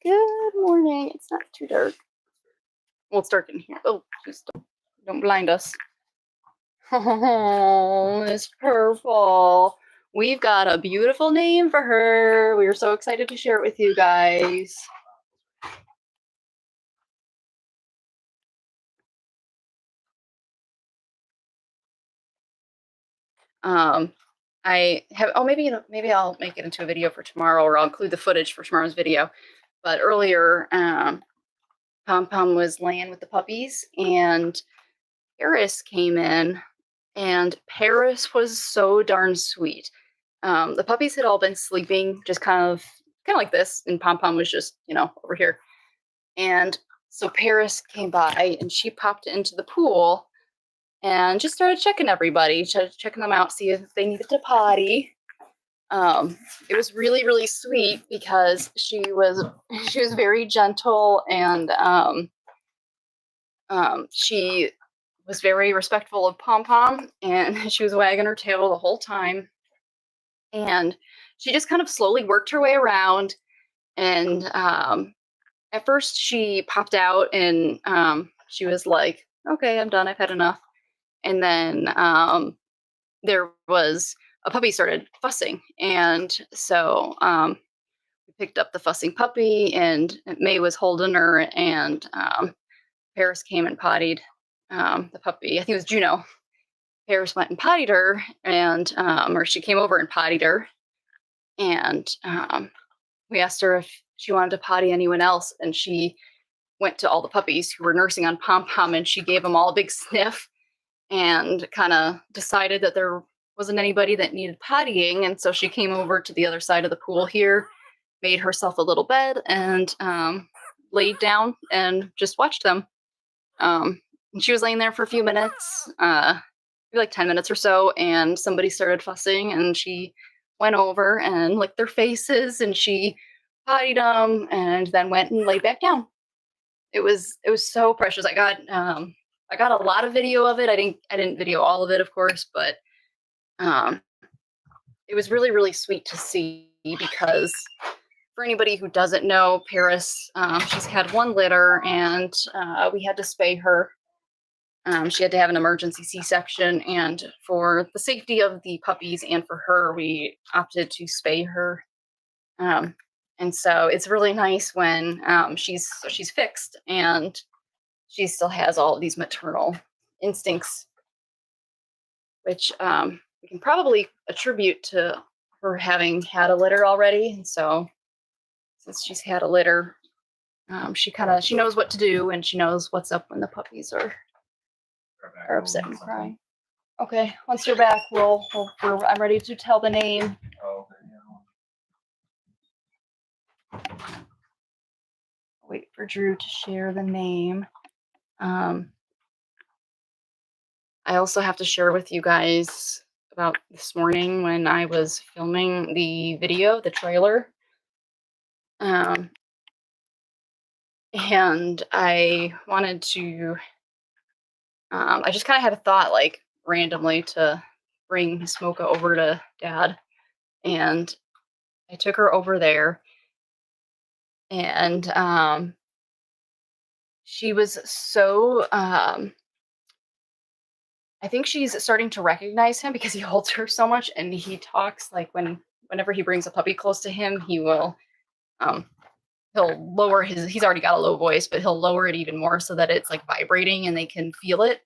Good morning. It's not too dark. Well, it's dark in here. Oh, just don't blind us. Oh, Miss Purple. We've got a beautiful name for her. We are so excited to share it with you guys. I have, maybe I'll make it into a video for tomorrow, or I'll include the footage for tomorrow's video. But earlier, Pom Pom was laying with the puppies, and Paris came in, and Paris was so darn sweet. The puppies had all been sleeping, just kind of like this, and Pom Pom was just, over here. And so Paris came by, and she popped into the pool and just started checking everybody, checking them out, see if they needed to potty. It was really, really sweet because she was very gentle, and she was very respectful of Pom Pom, and she was wagging her tail the whole time. And she just kind of slowly worked her way around. And at first she popped out, and she was like, okay, I'm done. I've had enough. And then there was a puppy started fussing. And so we picked up the fussing puppy, and May was holding her, and Paris came and pottied the puppy. I think it was Juno. Paris went and pottied her, and or she came over and pottied her. And we asked her if she wanted to potty anyone else, and she went to all the puppies who were nursing on Pom Pom, and she gave them all a big sniff and kind of decided that there wasn't anybody that needed pottying. And so she came over to the other side of the pool here, made herself a little bed, and laid down and just watched them. And she was laying there for a few minutes, maybe like 10 minutes or so, and somebody started fussing, and she went over and licked their faces, and she pottied them, and then went and laid back down. It was so precious. I got a lot of video of it. I didn't video all of it, of course, but it was really, really sweet to see, because for anybody who doesn't know, Paris, she's had one litter, and we had to spay her. She had to have an emergency C-section, and for the safety of the puppies and for her, we opted to spay her. And so it's really nice when she's fixed, and she still has all of these maternal instincts, which we can probably attribute to her having had a litter already. And so since she's had a litter, she knows what to do, and she knows what's up when the puppies are upset and crying. Okay, once you're back, I'm ready to tell the name. Wait for Drew to share the name. I also have to share with you guys about this morning when I was filming the video, the trailer. And I wanted to, I just kind of had a thought, like, randomly, to bring Miss Mocha over to Dad. And I took her over there, and she was so, I think she's starting to recognize him because he holds her so much, and he talks like whenever he brings a puppy close to him, he will, he'll lower he's already got a low voice, but he'll lower it even more so that it's like vibrating and they can feel it.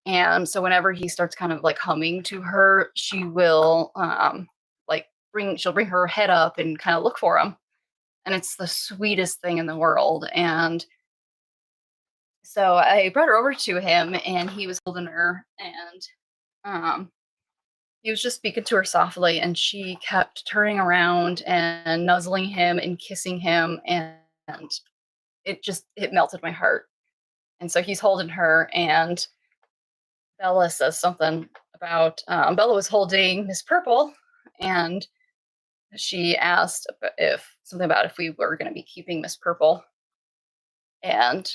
And so whenever he starts kind of like humming to her, she will she'll bring her head up and kind of look for him. And it's the sweetest thing in the world. And so I brought her over to him, and he was holding her, and he was just speaking to her softly, and she kept turning around and nuzzling him and kissing him, and it melted my heart. And so he's holding her, and Bella says something about Bella was holding Miss Purple, and she asked if we were going to be keeping Miss Purple. And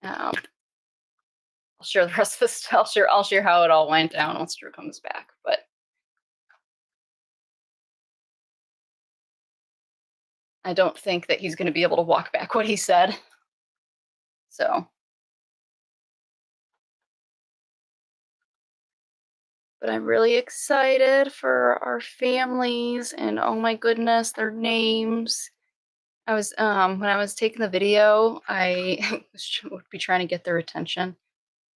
I'll share the rest of this. I'll share how it all went down once Drew comes back. But I don't think that he's going to be able to walk back what he said. So, but I'm really excited for our families and oh my goodness, their names. I was when I was taking the video, I would be trying to get their attention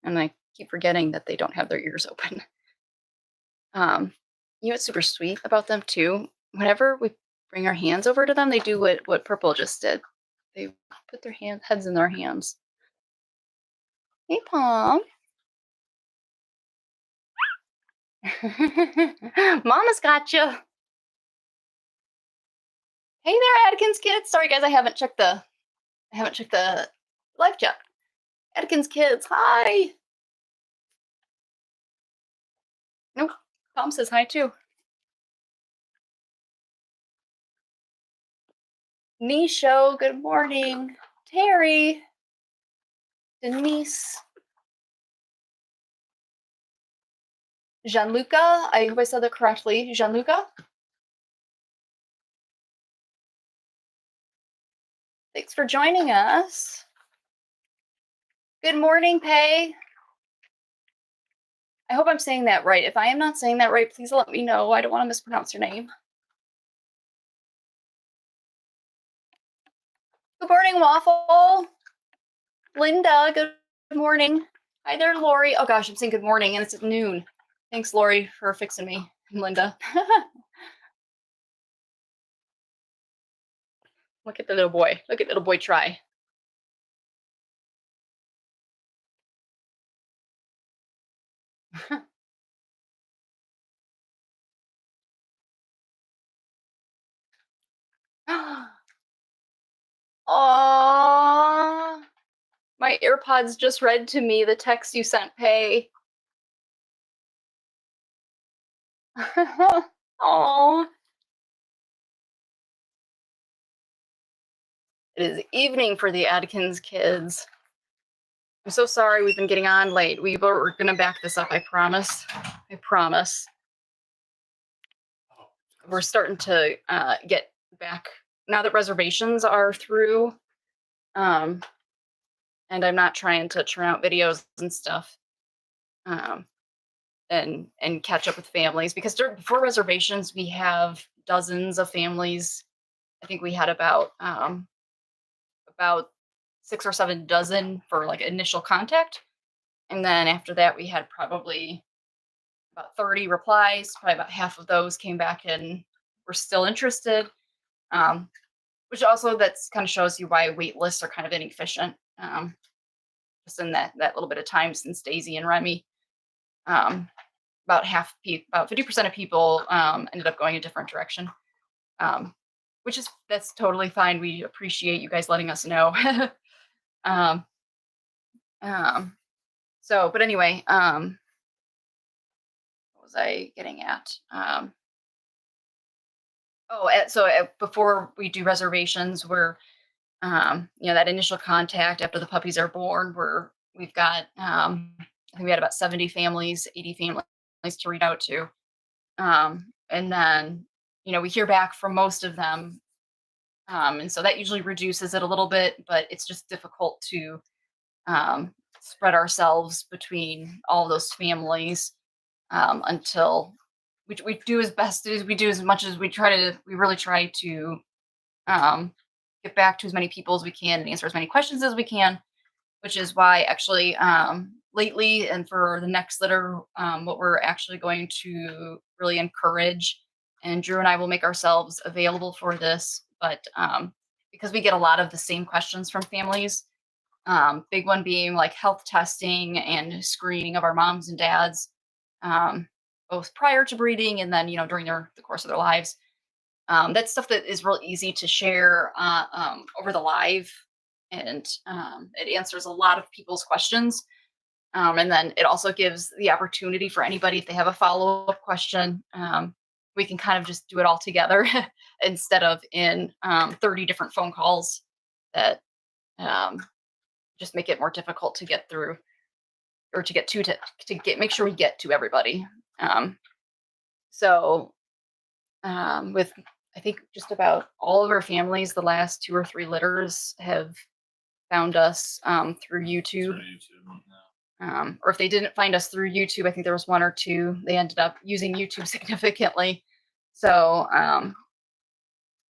and I keep forgetting that they don't have their ears open. You know what's super sweet about them too? Whenever we bring our hands over to them, they do what Purple just did. They put their heads in their hands. Hey, Pom. Mama's got you. Hey there, Atkins kids. Sorry guys, I haven't checked the live chat. Atkins kids, hi. Nope. Tom says hi too. Nisho, good morning. Terry. Denise. Gianluca. I hope I said that correctly. Gianluca. Thanks for joining us. Good morning, Pay. I hope I'm saying that right. If I am not saying that right, please let me know. I don't want to mispronounce your name. Good morning, Waffle. Linda, good morning. Hi there, Lori. Oh gosh, I'm saying good morning and it's at noon. Thanks, Lori, for fixing me. And Linda. Look at the little boy. Look at little boy try. Aww. My AirPods just read to me the text you sent, Pay. Aww. It is evening for the Adkins kids. I'm so sorry we've been getting on late. We're going to back this up, I promise. I promise. We're starting to get back now that reservations are through. And I'm not trying to churn out videos and stuff. And catch up with families because before reservations we have dozens of families. I think we had about 6 or 7 dozen for like initial contact, and then after that we had probably about 30 replies. Probably about half of those came back and were still interested, which also that's kind of shows you why wait lists are kind of inefficient, just in that little bit of time since Daisy and Remy. About 50% of people ended up going a different direction, that's totally fine. We appreciate you guys letting us know. But anyway, what was I getting at? Before we do reservations, we're that initial contact after the puppies are born, we've got I think we had about 70 families, 80 families to read out to. And then, we hear back from most of them. And so that usually reduces it a little bit, but it's just difficult to spread ourselves between all those families until we do as best as we do as much as we really try to get back to as many people as we can and answer as many questions as we can, which is why actually lately and for the next litter, what we're actually going to really encourage, and Drew and I will make ourselves available for this, but because we get a lot of the same questions from families, big one being like health testing and screening of our moms and dads, both prior to breeding and then, during the course of their lives. That's stuff that is real easy to share over the live, and it answers a lot of people's questions. And then it also gives the opportunity for anybody, if they have a follow-up question, we can kind of just do it all together instead of in 30 different phone calls that just make it more difficult to get through or to get make sure we get to everybody. With I think just about all of our families, the last 2 or 3 litters have found us through YouTube. Through YouTube. Yeah. Or if they didn't find us through YouTube, I think there was 1 or 2. They ended up using YouTube significantly. So I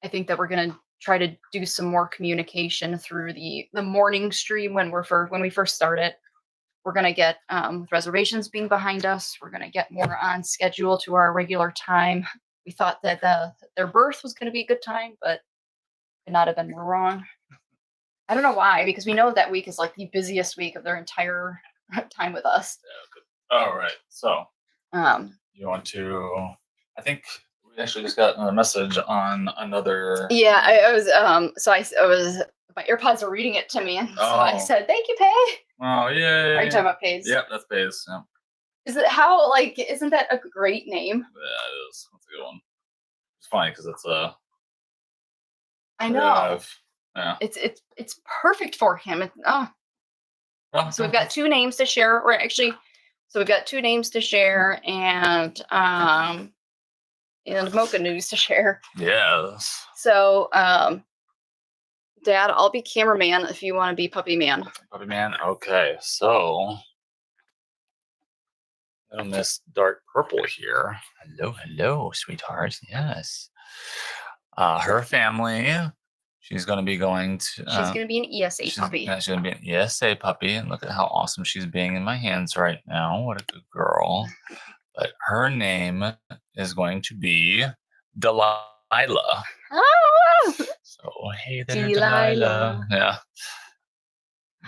think that we're gonna try to do some more communication through the morning stream when we first start it. We're gonna get with reservations being behind us, we're gonna get more on schedule to our regular time. We thought that their birth was gonna be a good time, but could not have been more wrong. I don't know why, because we know that week is like the busiest week of their entire time with us. All right. So you want to? I think we actually just got a message on another. Yeah, I was so I was my AirPods were reading it to me, and so I said, "Thank you, Pay." Oh yeah. Are you talking about Pays? Yep, that's Pays. Yeah. Is it how like? Isn't that a great name? Yeah, it is. That's a good one. It's funny because it's a. I know. Yeah. It's perfect for him. So we've got 2 names to share. Or actually, so we've got 2 names to share, and Mocha news to share. Yes. So, Dad, I'll be cameraman if you want to be puppy man. Puppy man. Okay, so little Miss Dark Purple here. Hello, sweetheart. Yes. Her family. She's going to be going to. She's going to be an ESA puppy. Yeah, she's going to be an ESA puppy. And look at how awesome she's being in my hands right now. What a good girl. But her name is going to be Delilah. Oh! So, hey there, Delilah. Yeah.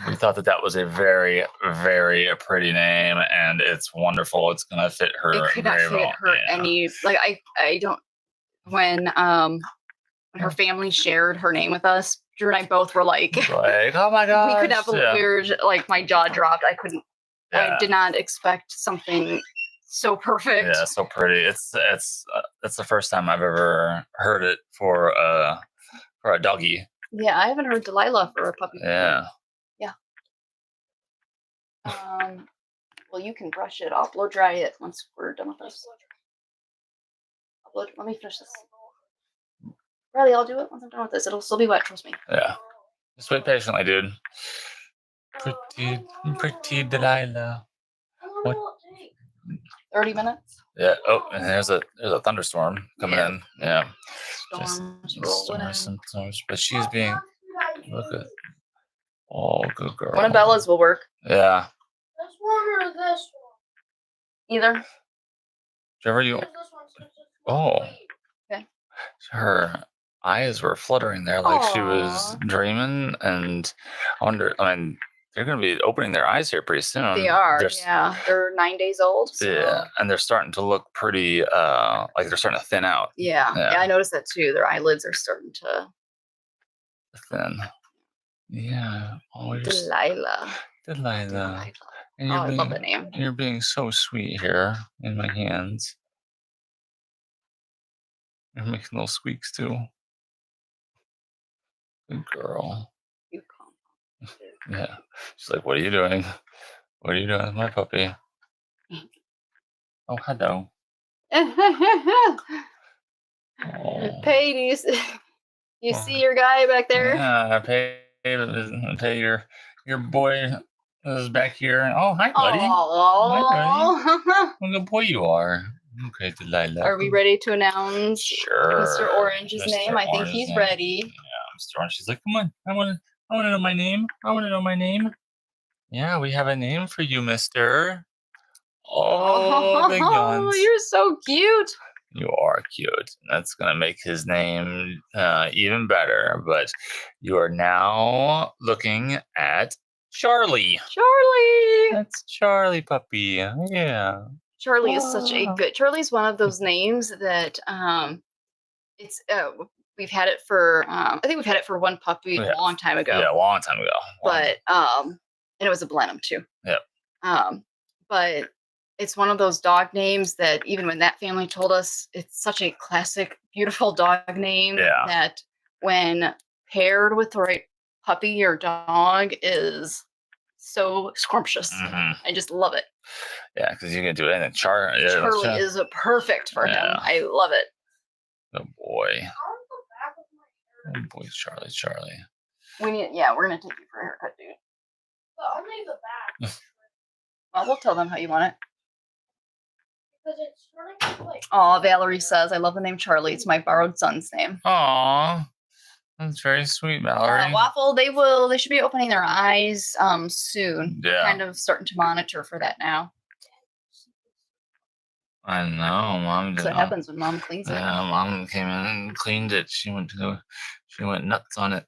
We thought that was a very, very pretty name, and it's wonderful. It's going to fit her it could not very fit well. her any. Like, I don't. When her family shared her name with us, Drew and I both were like, oh my god, we could have a weird, like, my jaw dropped. I couldn't. I did not expect something so perfect. Yeah, so pretty. It's the first time I've ever heard it for a doggy. Yeah, I haven't heard Delilah for a puppy. Yeah. Yeah. Well, you can brush it. I'll blow dry it once we're done with this. Let me finish this. Riley, I'll do it once I'm done with this. It'll still be wet, trust me. Yeah. Just wait patiently, dude. Pretty Delilah. What? 30 minutes? Yeah. Oh, and there's a thunderstorm coming in. Yeah. Storms. But she's being. Look at. Oh, good girl. One of Bella's will work. Yeah. This one or this one? Either. Whichever you. Oh. Okay. Her eyes were fluttering there like she was dreaming, and I mean, they're going to be opening their eyes here pretty soon. They are. They're 9 days old. So. Yeah, and they're starting to look pretty, like they're starting to thin out. Yeah, I noticed that too. Their eyelids are starting to thin. Yeah. Oh, Delilah. And I love the name. You're being so sweet here in my hands. You're making little squeaks too. Good girl. Yeah. She's like, what are you doing? What are you doing with my puppy? Oh, hello. Pay, do you see your guy back there? Yeah, Pay, your boy is back here. Oh, hi, buddy. Hi, buddy. What a good boy you are. Okay, Delilah. Are we ready to announce Mr. Orange's name? I think he's ready. Yeah, Mr. Orange. She's like, come on. I want to know my name. I want to know my name. Yeah, we have a name for you, mister. Oh, big guns. You're so cute. You are cute. That's going to make his name even better. But you are now looking at Charlie. That's Charlie puppy. Yeah. Charlie is such a good. Charlie's one of those names that it's we've had it for I think we've had it for one puppy a long time ago. Yeah, a long time ago. But and it was a Blenheim too. Yeah. But it's one of those dog names that even when that family told us, it's such a classic, beautiful dog name that when paired with the right puppy or dog is so scrumptious. Mm-hmm. I just love it. Yeah, because you can do anything. Charlie is perfect for him. I love it. Good boy. I want the back of my hair. Good boy, Charlie. We're gonna take you for a haircut, dude. But only the back. Well, we'll tell them how you want it. Because it's starting to like. Oh, Valerie says, I love the name Charlie. It's my borrowed son's name. Aw, that's very sweet, Valerie. Waffle, they should be opening their eyes soon. Yeah. Kind of starting to monitor for that now. I know, Mom. That's what happens when Mom cleans it. Yeah, Mom came in and cleaned it. She went nuts on it.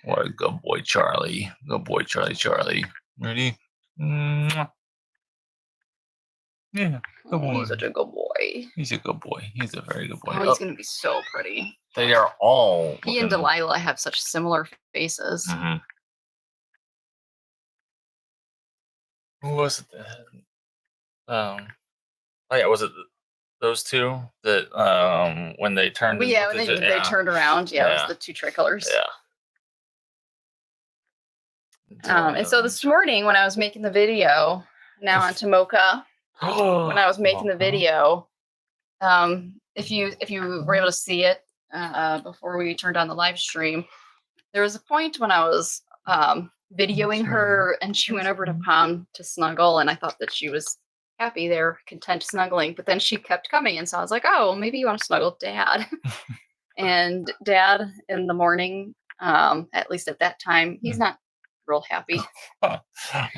What a good boy, Charlie. Good boy, Charlie. Ready? Mwah. Yeah, good boy. He's such a good boy. He's a good boy. He's a very good boy. Oh, he's gonna be so pretty. They are all. He and Delilah have such similar faces. Mm-hmm. Who was it that had? Oh yeah, was it those two that when they turned? But yeah, when they turned around, it was the two tricolors. Yeah. And so this morning when I was making the video, now onto Mocha. When I was making the video, if you were able to see it before we turned on the live stream, there was a point when I was videoing her and she went over to Pom to snuggle, and I thought that she was happy there, content snuggling, but then she kept coming, and so I was like, oh, maybe you want to snuggle Dad. And Dad in the morning, at least at that time, he's not real happy. Not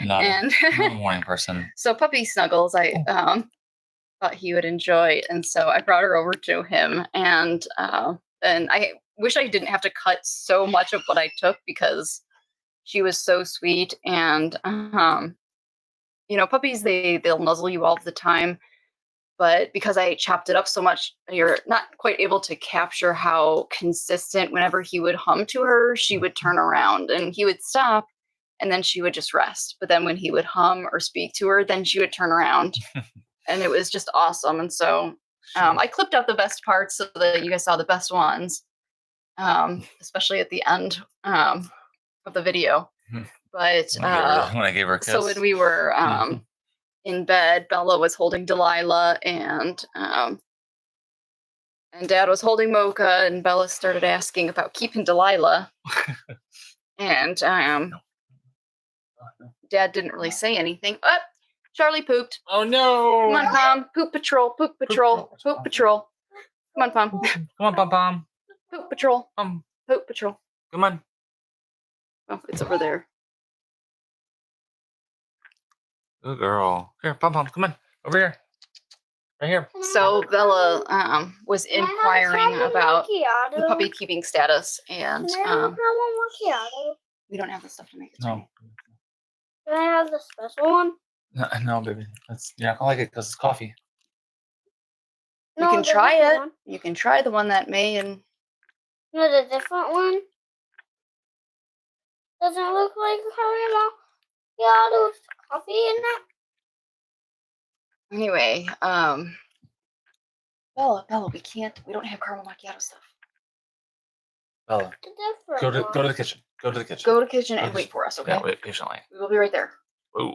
a morning person. So puppy snuggles I thought he would enjoy, and so I brought her over to him, and I wish I didn't have to cut so much of what I took because she was so sweet. And puppies, they'll nuzzle you all the time, but because I chopped it up so much, you're not quite able to capture how consistent. Whenever he would hum to her, she would turn around and he would stop, and then she would just rest. But then when he would hum or speak to her, then she would turn around. And it was just awesome. And so I clipped out the best parts so that you guys saw the best ones, especially at the end of the video. But when I gave her a kiss. So when we were in bed, Bella was holding Delilah, and Dad was holding Mocha, and Bella started asking about keeping Delilah. And Dad didn't really say anything. Oh, Charlie pooped. Oh no! Come on, Pom. Poop patrol. Poop patrol. Poop patrol. Come on, Pom. Come on, Pom. Poop patrol. Poop patrol. Come on. Oh, it's over there. Good girl. Here, Pom. Come on. Over here. Right here. So Bella was inquiring about the puppy keeping status, and we don't have the stuff to make it. No. Can I have the special one? No, baby. You're not gonna like it because it's coffee. You can try it. One. You can try the one that May and. No, the different one. Doesn't look like caramel. Yeah, there's coffee in it. Anyway, Bella, we don't have caramel macchiato stuff. Bella, go to the kitchen. Go to the kitchen. Go to the kitchen and wait for us, okay? Yeah, wait patiently. We will be right there. Ooh.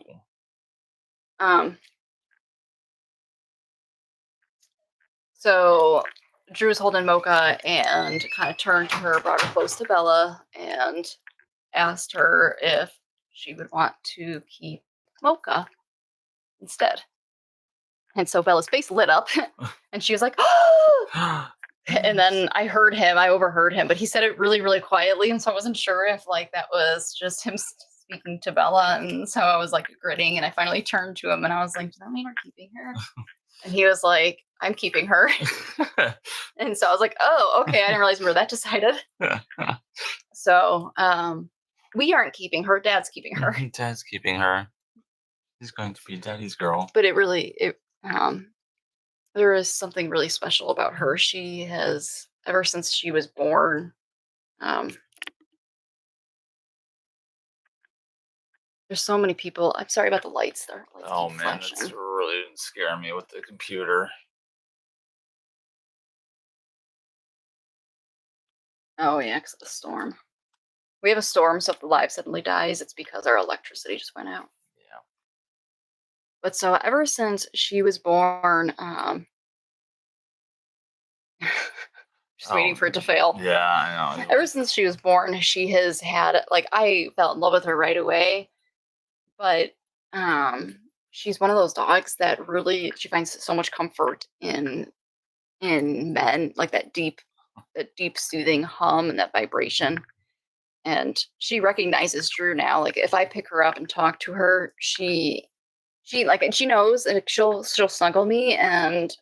So Drew's holding Mocha and kind of turned to her, brought her close to Bella, and asked her if she would want to keep Mocha instead. And so Bella's face lit up, and she was like, "Oh!" And then I overheard him, but he said it really, really quietly, and so I wasn't sure if that was just him speaking to Bella, and so I was gritting, and I finally turned to him, and I was like, "Does that mean we're keeping her?" And he was like, "I'm keeping her." And so I was like, "Oh, okay, I didn't realize we were that decided." So we aren't keeping her. Dad's keeping her. Dad's keeping her. He's going to be Daddy's girl. But there is something really special about her. She has, ever since she was born, there's so many people. I'm sorry about the lights there. Oh man, that's really scaring me with the computer. Oh yeah, because of the storm. We have a storm, so if the live suddenly dies, it's because our electricity just went out. Yeah. But so ever since she was born, Just waiting for it to fail. Yeah, I know. Ever since she was born, she has had, like, I fell in love with her right away. But she's one of those dogs that really she finds so much comfort in men, like that deep soothing hum and that vibration. And she recognizes Drew now. Like if I pick her up and talk to her, she like and she knows, and she'll snuggle me, and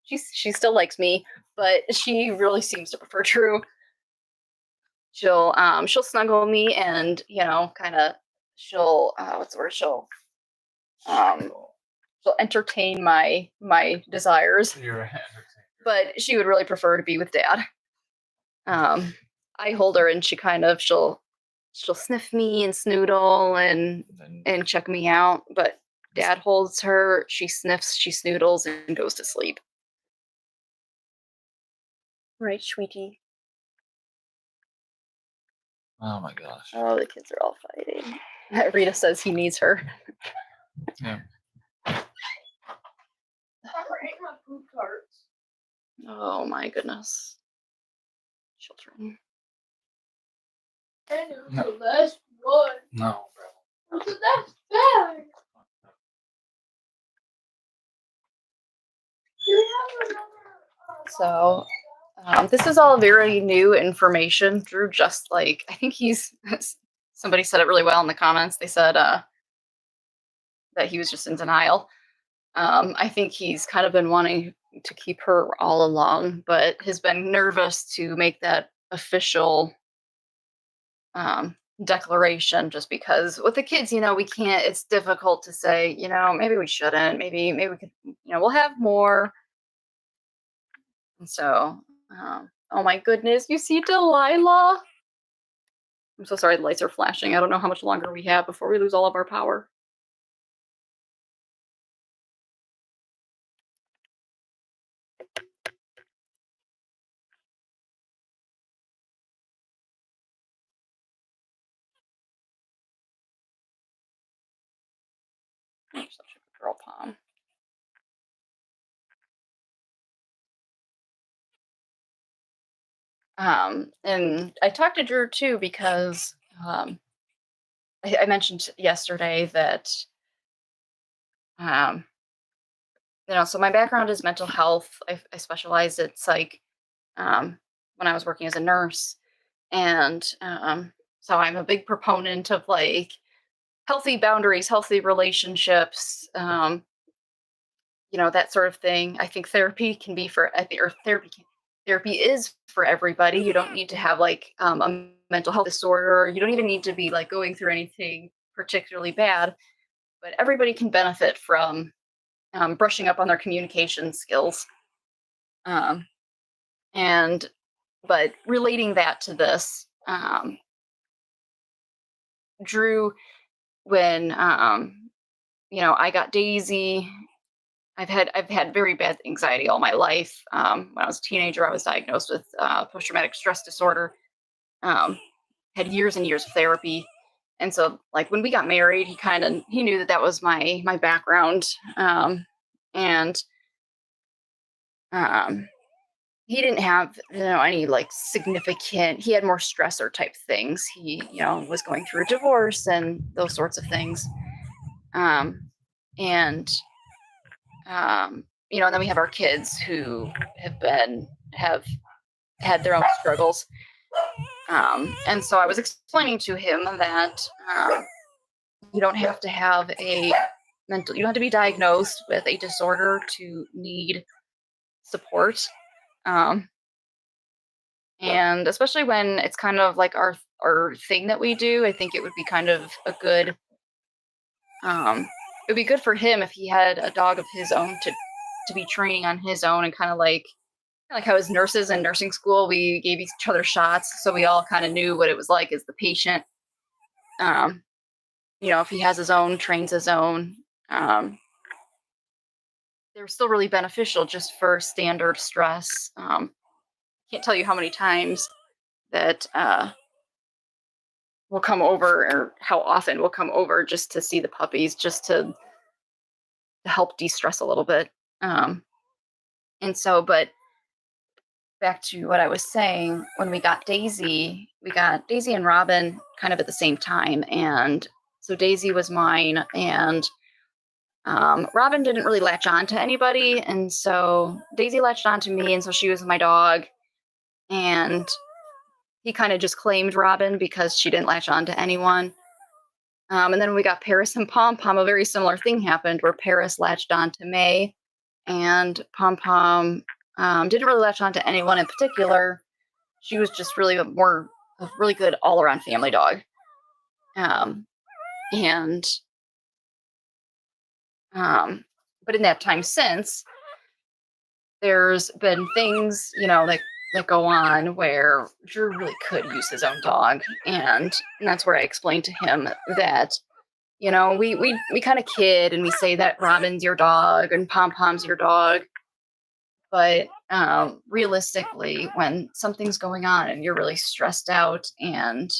she still likes me, but she really seems to prefer Drew. She'll snuggle me, and kind of she'll what's the word um she'll entertain my desires. But she would really prefer to be with Dad. I hold her, and she kind of she'll sniff me and snoodle and check me out, but Dad holds her, she sniffs, she snoodles, and goes to sleep. Right, sweetie? Oh my gosh. Oh, the kids are all fighting. Rita says he needs her. Yeah. Oh my goodness. Children. And it was the last one. No. It was the last bag. Do you have another? So, this is all very new information. Drew just like, I think somebody said it really well in the comments. They said that he was just in denial. I think he's kind of been wanting to keep her all along, but has been nervous to make that official declaration, just because with the kids, we can't, it's difficult to say, maybe we shouldn't, maybe we could, we'll have more. And so, oh my goodness, you see Delilah? I'm so sorry, the lights are flashing. I don't know how much longer we have before we lose all of our power. You're such a good girl, Pom. And I talked to Drew too because I mentioned yesterday that so my background is mental health. I specialized at psych when I was working as a nurse, and so I'm a big proponent of like healthy boundaries, healthy relationships, that sort of thing. I think therapy can be therapy is for everybody. You don't need to have like a mental health disorder. You don't even need to be like going through anything particularly bad, but everybody can benefit from brushing up on their communication skills. But relating that to this, Drew, when I got Daisy, I've had very bad anxiety all my life. When I was a teenager, I was diagnosed with post-traumatic stress disorder. Had years and years of therapy, and so like when we got married, he knew that was my background, and he didn't have any like significant. He had more stressor type things. He was going through a divorce and those sorts of things, and and then we have our kids who have had their own struggles. And so I was explaining to him that you don't have to have you don't have to be diagnosed with a disorder to need support. And especially when it's kind of like our thing that we do, I think it would be kind of a good, it would be good for him if he had a dog of his own to be training on his own, and kind of like how as nurses in nursing school, we gave each other shots. So we all kind of knew what it was like as the patient. If he has his own, trains his own, they're still really beneficial just for standard stress. Can't tell you how many times that we'll come over, or how often we'll come over just to see the puppies, just to help de-stress a little bit. And so, but back to what I was saying, when we got Daisy and Robin kind of at the same time. And so Daisy was mine, and Robin didn't really latch on to anybody. And so Daisy latched on to me, and so she was my dog. And he kind of just claimed Robin because she didn't latch on to anyone. And then when we got Paris and Pom Pom, a very similar thing happened where Paris latched on to May, and Pom Pom didn't really latch on to anyone in particular. She was just really a really good all-around family dog. But in that time since, there's been things, that go on where Drew really could use his own dog. And that's where I explained to him that, we kind of kid and we say that Robin's your dog and Pom Pom's your dog. But realistically, when something's going on and you're really stressed out and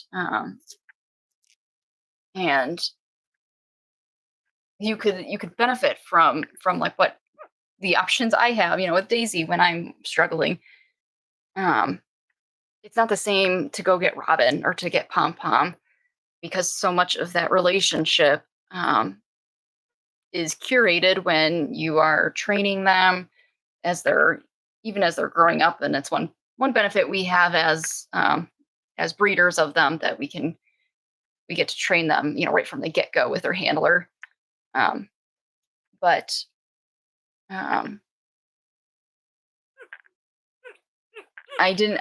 you could benefit from like what the options I have, with Daisy when I'm struggling. It's not the same to go get Robin or to get Pom Pom, because so much of that relationship is curated when you are training them as they're growing up. And it's one benefit we have as breeders of them, that we get to train them, right from the get-go with their handler. But I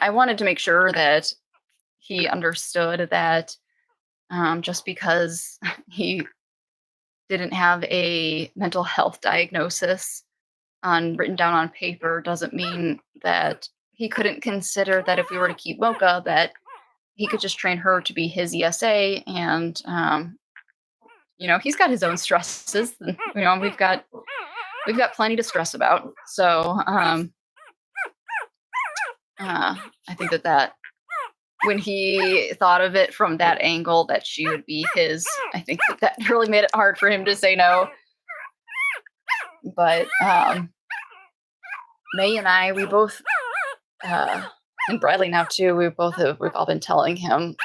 wanted to make sure that he understood that just because he didn't have a mental health diagnosis written down on paper doesn't mean that he couldn't consider that if we were to keep Mocha, that he could just train her to be his ESA. And he's got his own stresses. We've got plenty to stress about. So I think that when he thought of it from that angle, that she would be his, I think that really made it hard for him to say no. But May and I, we both, and Bradley now too, we've all been telling him,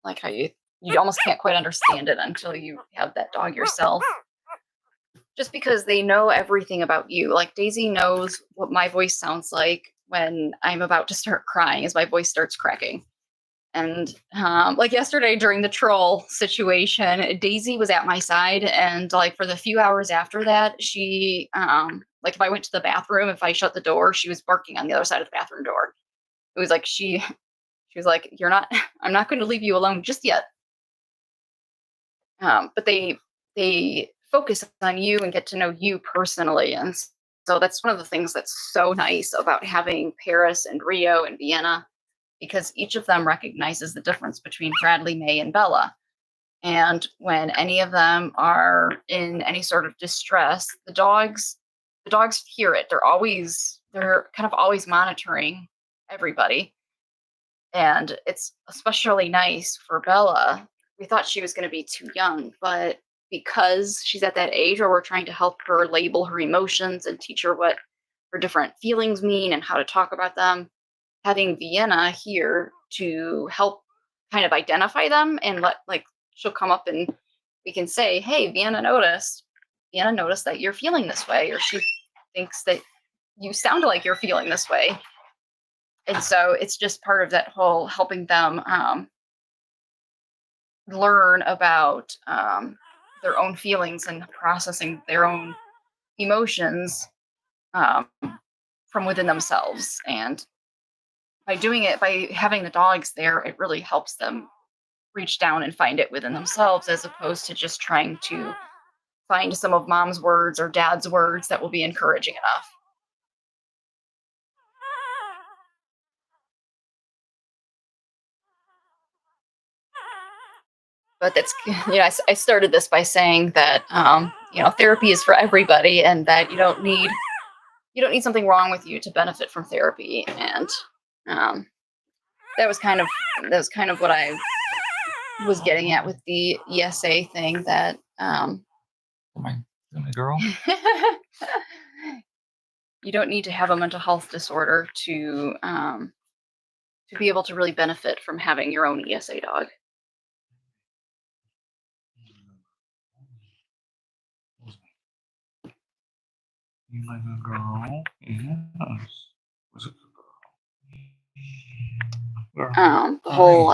like, how you almost can't quite understand it until you have that dog yourself. Just because they know everything about you. Like, Daisy knows what my voice sounds like when I'm about to start crying, as my voice starts cracking. And like yesterday during the troll situation, Daisy was at my side, and like for the few hours after that, she like if I went to the bathroom, if I shut the door, she was barking on the other side of the bathroom door. It was like she was like, I'm not going to leave you alone just yet. But they focus on you and get to know you personally. And so that's one of the things that's so nice about having Paris and Rio and Vienna, because each of them recognizes the difference between Bradley, May, and Bella. And when any of them are in any sort of distress, the dogs hear it. They're kind of always monitoring everybody. And it's especially nice for Bella. We thought she was going to be too young, but because she's at that age where we're trying to help her label her emotions and teach her what her different feelings mean and how to talk about them, having Vienna here to help kind of identify them, and she'll come up and we can say, hey, Vienna noticed that you're feeling this way, or she thinks that you sound like you're feeling this way. And so it's just part of that whole helping them learn about their own feelings and processing their own emotions from within themselves. And by having the dogs there, it really helps them reach down and find it within themselves, as opposed to just trying to find some of mom's words or dad's words that will be encouraging enough. But that's, I started this by saying that, therapy is for everybody, and that you don't need something wrong with you to benefit from therapy. And that was kind of what I was getting at with the ESA thing, that my girl. You don't need to have a mental health disorder to be able to really benefit from having your own ESA dog. You like a girl? Yes. Was it a girl? The whole